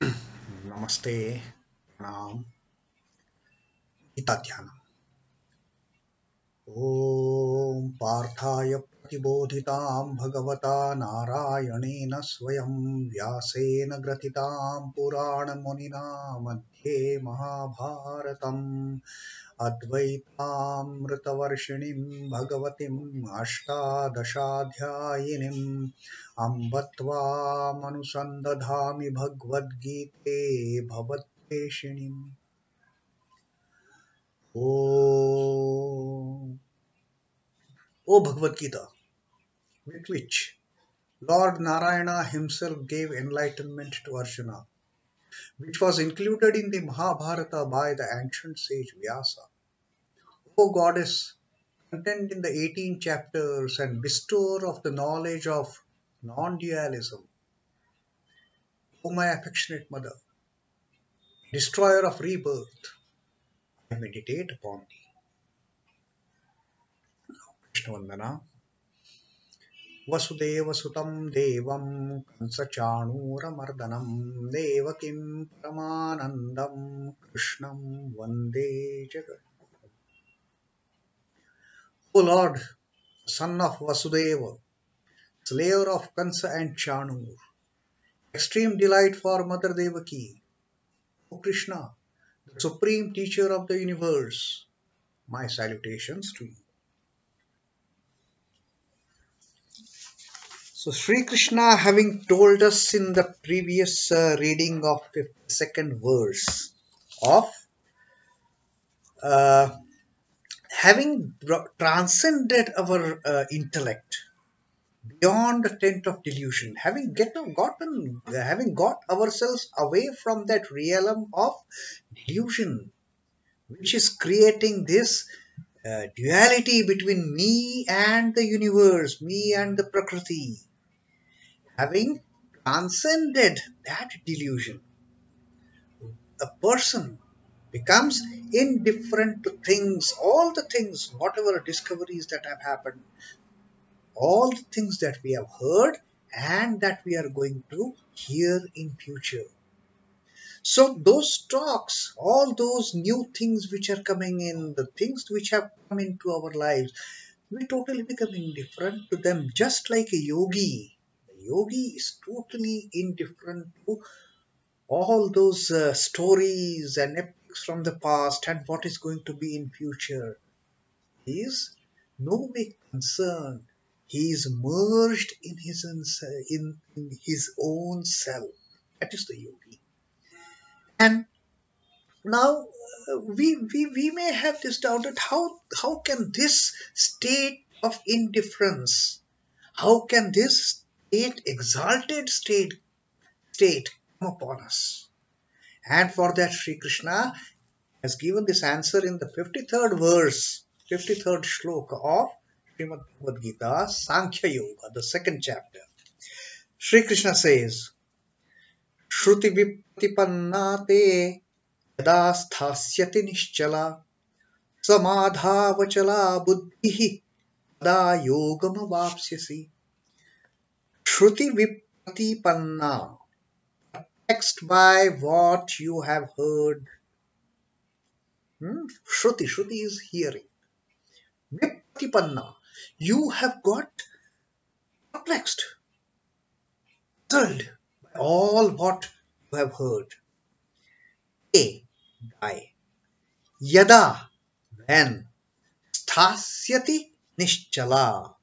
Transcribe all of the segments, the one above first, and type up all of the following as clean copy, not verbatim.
Namaste, Pranam, Gita Dhyanam. Om Parthaya Pratibodhitam Bhagavata Narayanena Swayam Vyasena Gratitam Purana Munina Madhye Mahabharatam Advaitamritavarshinim Bhagavatim Ashtadashadhyayinim Ambatva Manusandadhami Bhagavad Gite Bhavateshinim. O Bhagavad Gita, with which Lord Narayana himself gave enlightenment to Arjuna, which was included in the Mahabharata by the ancient sage Vyasa. O Goddess, contained in the 18 chapters and bestower of the knowledge of non-dualism. O my affectionate mother, destroyer of rebirth, I meditate upon thee. Krishna Vandana. Vasudeva Sutam Devam Kansachanuramardanam Devakim Paramanandam Krishnam Vande Jagat. O Lord, son of Vasudeva, slayer of Kansa and Chanur, extreme delight for Mother Devaki, O Krishna, the supreme teacher of the universe, my salutations to you. So Sri Krishna, having told us in the previous reading of 52nd verse of having transcended our intellect beyond the tent of delusion, having got ourselves away from that realm of delusion, which is creating this duality between me and the universe, me and the Prakriti. Having transcended that delusion, a person becomes indifferent to things, all the things, whatever discoveries that have happened, all the things that we have heard and that we are going to hear in future. So those talks, all those new things which are coming in, the things which have come into our lives, we totally become indifferent to them, just like a yogi. The yogi is totally indifferent to all those stories and epics from the past and what is going to be in future. He is no way concerned. He is merged in his own self. That is the yogi. And now we may have this doubt that how can this state of indifference, how can this exalted state come upon us? And for that Sri Krishna has given this answer in the 53rd verse, 53rd Shloka of Srimad Bhagavad Gita, Sankhya Yoga, the second chapter. Sri Krishna says, śhruti-vipratipannā te yadā sthāsyati niśhchalā samādhāv-achalā buddhis tadā yogam avāpsyasi. śhruti-vipratipannā, text by what you have heard. Shruti is hearing. Vipratipannā, you have got perplexed, puzzled by all what you have heard. By yadā, when, sthāsyati niśhchalā,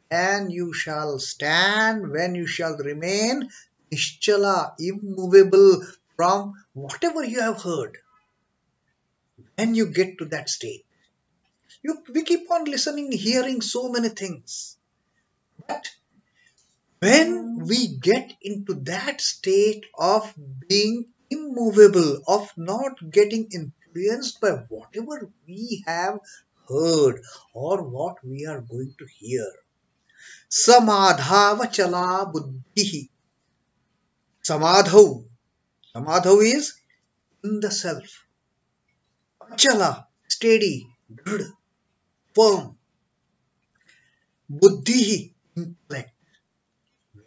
when you shall stand, when you shall remain niśhchalā, immovable from whatever you have heard. When you get to that state, we keep on listening, hearing so many things. But when we get into that state of being immovable, of not getting influenced by whatever we have heard or what we are going to hear, samādhāv-achalā buddhis. Samādhāv is in the self. Achalā, steady, good, firm. Buddhis, intellect.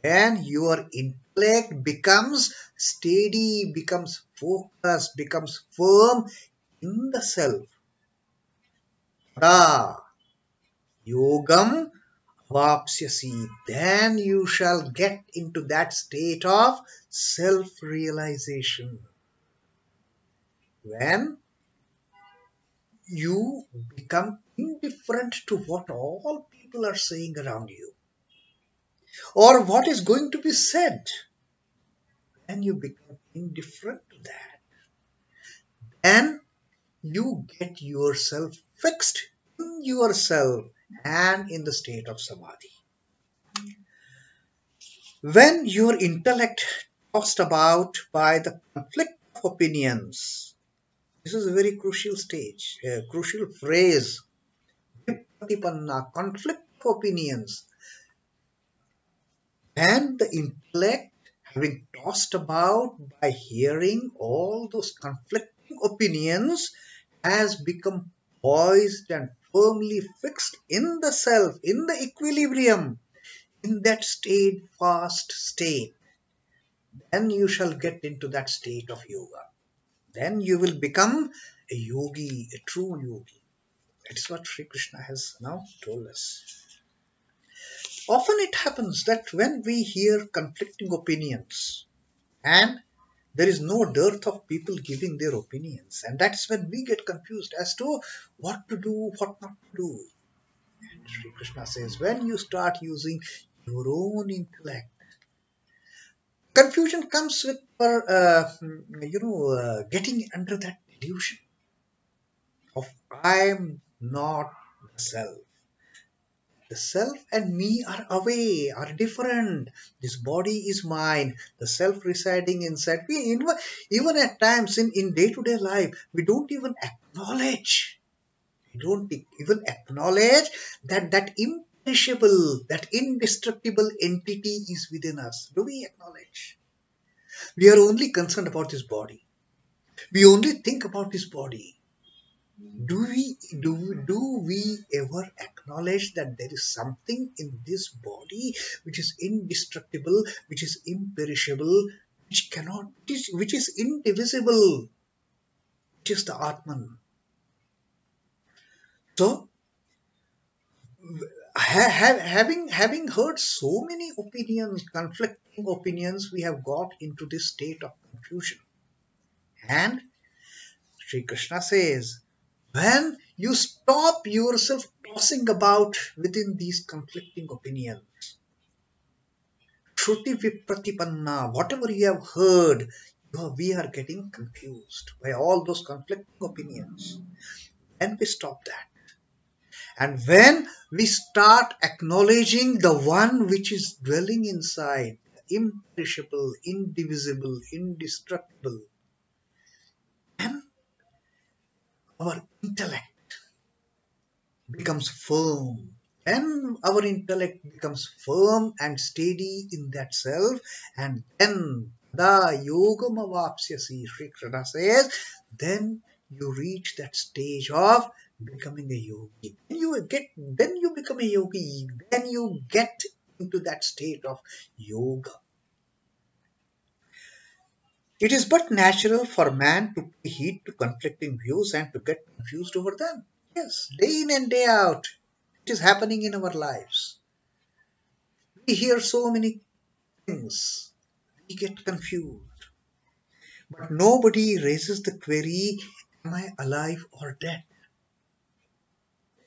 When your intellect becomes steady, becomes focused, becomes firm in the self. Tadā yogam avāpsyasi. Then you shall get into that state of self-realization. When you become indifferent to what all people are saying around you or what is going to be said, when you become indifferent to that, then you get yourself fixed in yourself and in the state of samadhi. When your intellect tossed about by the conflict of opinions, this is a very crucial stage, a crucial phrase, vipratipannā, conflict of opinions. And the intellect, having tossed about by hearing all those conflicting opinions, has become poised and firmly fixed in the self, in the equilibrium, in that steadfast state. Then you shall get into that state of yoga. Then you will become a yogi, a true yogi. That's what Sri Krishna has now told us. Often it happens that when we hear conflicting opinions, and there is no dearth of people giving their opinions, and that's when we get confused as to what to do, what not to do. And Sri Krishna says, when you start using your own intellect, confusion comes with getting under that delusion of I am not the self. The self and me are away, are different. This body is mine, the self residing inside. Even at times in day-to-day life, we don't even acknowledge. We don't even acknowledge that imperishable, that indestructible entity is within us. Do we acknowledge? We are only concerned about this body. We only think about this body. Do we ever acknowledge that there is something in this body which is indestructible, which is imperishable, which is indivisible, which is the Atman? So, having heard so many opinions, conflicting opinions, we have got into this state of confusion. And Sri Krishna says, when you stop yourself tossing about within these conflicting opinions, śhruti-vipratipannā, whatever you have heard, we are getting confused by all those conflicting opinions. Then we stop that. And when we start acknowledging the one which is dwelling inside, imperishable, indivisible, indestructible, then our intellect becomes firm. Then our intellect becomes firm and steady in that self, and then tadā yogam avāpsyasi, Sri Krishna says, then you reach that stage of becoming a yogi. Then you become a yogi. Then you get into that state of yoga. It is but natural for man to pay heed to conflicting views and to get confused over them. Yes, day in and day out, it is happening in our lives. We hear so many things, we get confused. But nobody raises the query, am I alive or dead?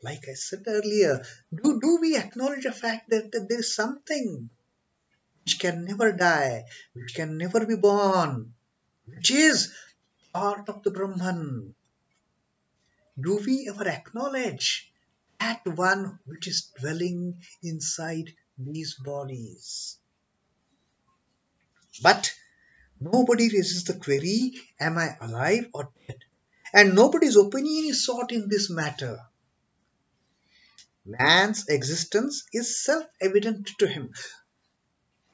Like I said earlier, do we acknowledge the fact that there is something which can never die, which can never be born, which is part of the Brahman? Do we ever acknowledge that one which is dwelling inside these bodies? But nobody raises the query, am I alive or dead? And nobody's opinion is sought in this matter. Man's existence is self-evident to him.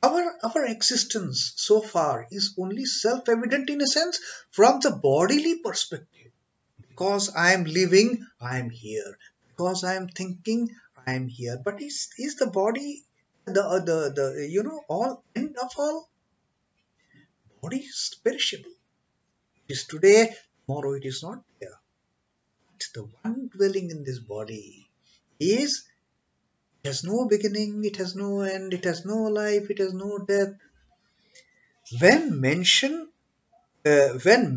Our existence so far is only self-evident in a sense from the bodily perspective. Because I am living, I am here. Because I am thinking, I am here. But is the body the all end of all? Body is perishable. It is today, tomorrow it is not there. But the one dwelling in this body is, it has no beginning, it has no end, it has no life, it has no death. When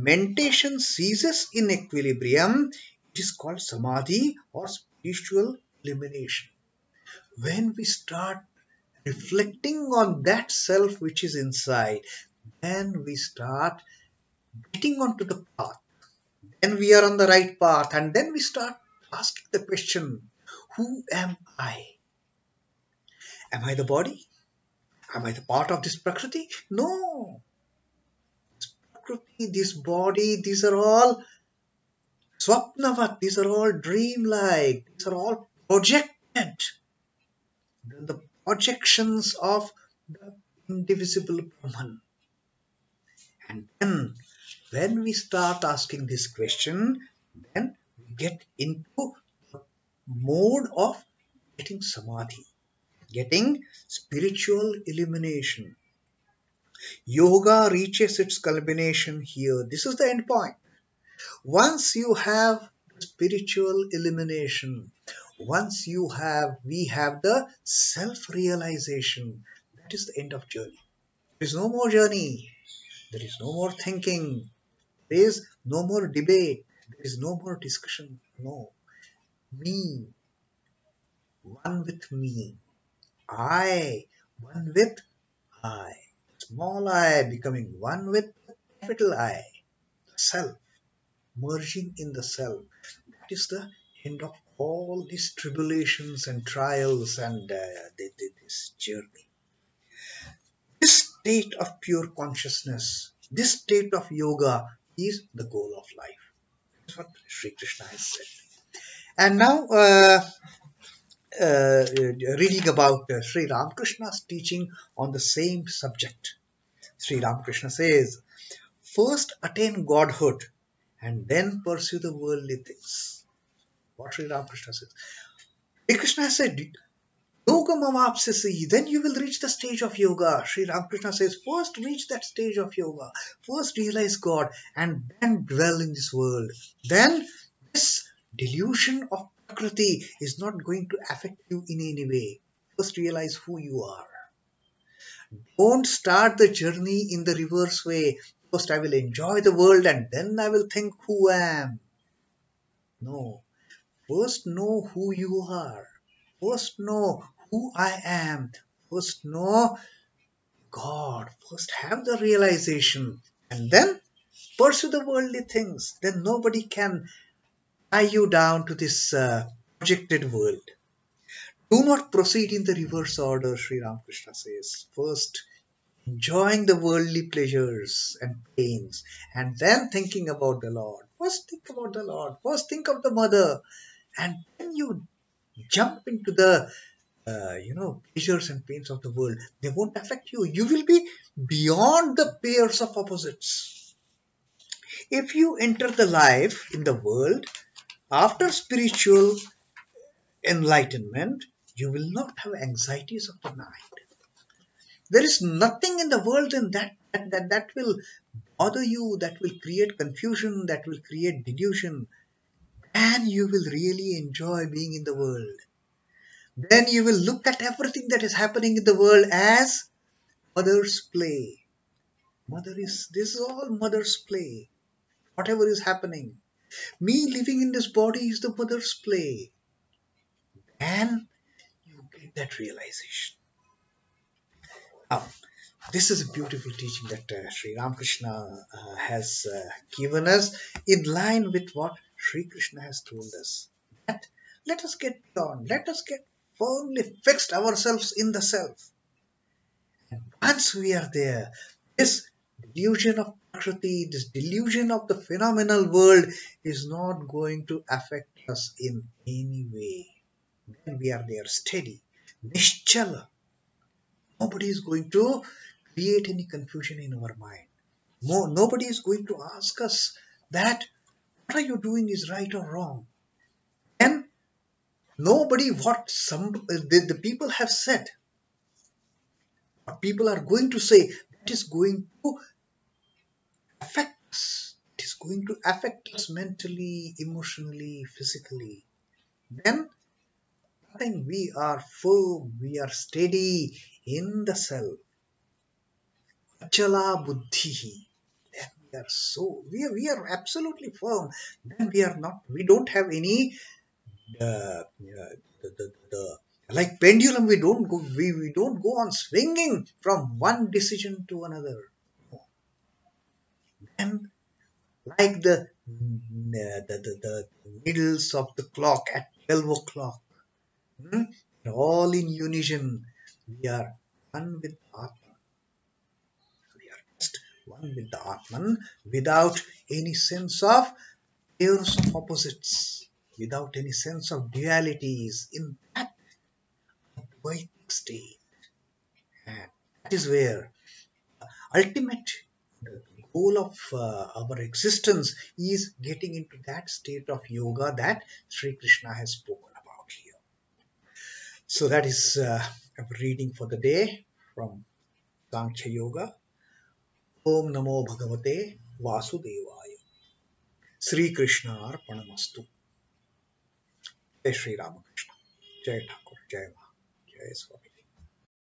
mentation ceases in equilibrium, it is called samadhi or spiritual illumination. When we start reflecting on that self which is inside, then we start getting onto the path. Then we are on the right path, and then we start asking the question, who am I? Am I the body? Am I the part of this Prakriti? No. This Prakriti, this body, these are all swapnavat, these are all dreamlike, these are all projected. The projections of the indivisible Brahman. And then when we start asking this question, then we get into the mode of getting samadhi, getting spiritual illumination. Yoga reaches its culmination here. This is the end point. Once you have spiritual illumination, once we have the self-realization, that is the end of journey. There is no more journey. There is no more thinking. There is no more debate. There is no more discussion. No. Me. One with me. I. One with I. Small I becoming one with capital I. Self. Merging in the self. That is the end of all these tribulations and trials and this journey. This state of pure consciousness, this state of yoga is the goal of life. That's what Sri Krishna has said. And now reading about Sri Ramakrishna's teaching on the same subject. Sri Ramakrishna says, first attain godhood and then pursue the worldly things. What Sri Ramakrishna says. Sri Krishna said, yogam avāpsyasi, then you will reach the stage of yoga. Sri Ramakrishna says, first reach that stage of yoga. First realize God and then dwell in this world. Then this delusion of Prakriti is not going to affect you in any way. First realize who you are. Don't start the journey in the reverse way. First I will enjoy the world and then I will think who I am. No. First know who you are. First know who I am. First know God. First have the realization. And then pursue the worldly things. Then nobody can tie you down to this projected world. Do not proceed in the reverse order, Sri Ramakrishna says. First, enjoying the worldly pleasures and pains, and then thinking about the Lord. First think about the Lord. First think of the mother. And then you jump into the pleasures and pains of the world. They won't affect you. You will be beyond the pairs of opposites. If you enter the life in the world after spiritual enlightenment, you will not have anxieties of the mind. There is nothing in the world in that will bother you, that will create confusion, that will create delusion. And you will really enjoy being in the world. Then you will look at everything that is happening in the world as mother's play. This is all mother's play. Whatever is happening. Me living in this body is the mother's play. And you get that realization. Now, this is a beautiful teaching that Sri Ramakrishna has given us in line with what Sri Krishna has told us. That let us get beyond, let us get firmly fixed ourselves in the self. And once we are there, this delusion of Prakriti, this delusion of the phenomenal world is not going to affect us in any way. Then we are there steady, niśhchalā. Nobody is going to create any confusion in our mind. Nobody is going to ask us that what are you doing is right or wrong. And nobody, the people have said, what people are going to say, that is going to going to affect us mentally, emotionally, physically, then I think we are firm, we are steady in the self. Achalā buddhihi. Then we are absolutely firm. Then we don't have any like pendulum. We don't go on swinging from one decision to another. And like the needles of the clock at 12 o'clock, all in unison, we are one with Atman. We are just one with the Atman without any sense of pairs of opposites, without any sense of dualities. In that Advaitic state, and that is where ultimate the goal of our existence is getting into that state of yoga that Sri Krishna has spoken about here. So that is a reading for the day from Sankhya Yoga. Om Namo Bhagavate Vasudevaya. Sri Krishna Arpanamastu. Jai Sri Ramakrishna. Jai Thakur. Jai Ma. Jai Swami.